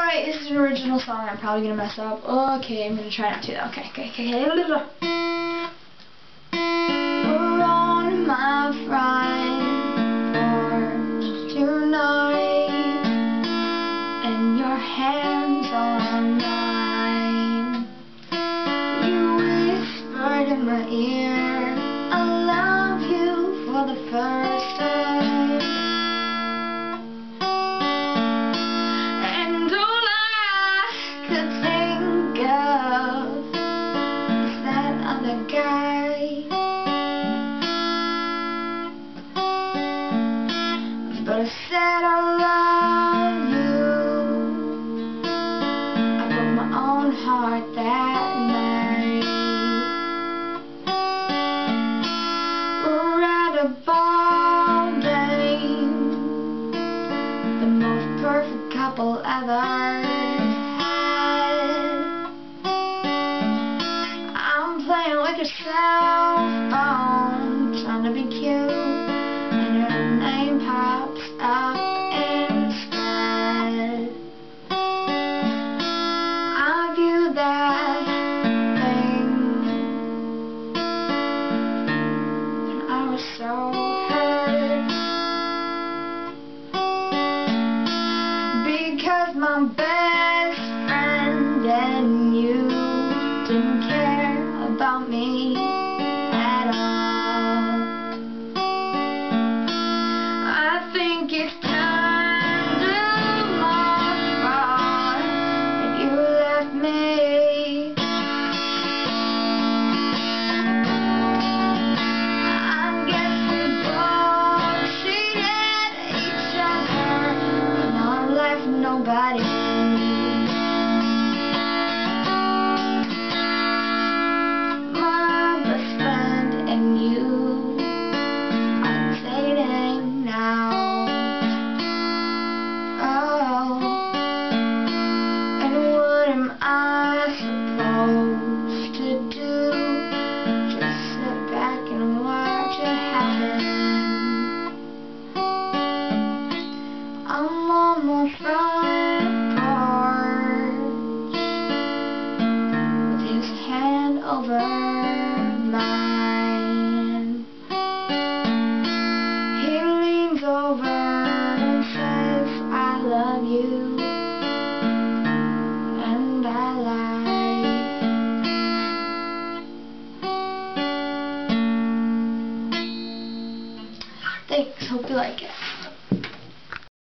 Alright, this is an original song. I'm probably gonna mess up. Okay, I'm gonna try not to though. Okay. We're on my front porch tonight, and your hands on mine. You whispered in my ear, I love you for the first time. And all I could think of is that other guy. But I said I love you. I broke my own heart that night. We're at a ball game, the most perfect couple ever had. I'm playing with your cell phone, trying to be cute, and your name pops up instead. I view that thing, and I was so hurt, because my best friend and you didn't care about me at all. I think it's kind of my fault that you left me. I guess we both cheated each other, and now I'm left with nobody. My best friend and you are dating now. Oh, and what am I supposed to do? Just sit back and watch it happen. I'm on my front porch with his hand over mine. He leans over and says, I love you.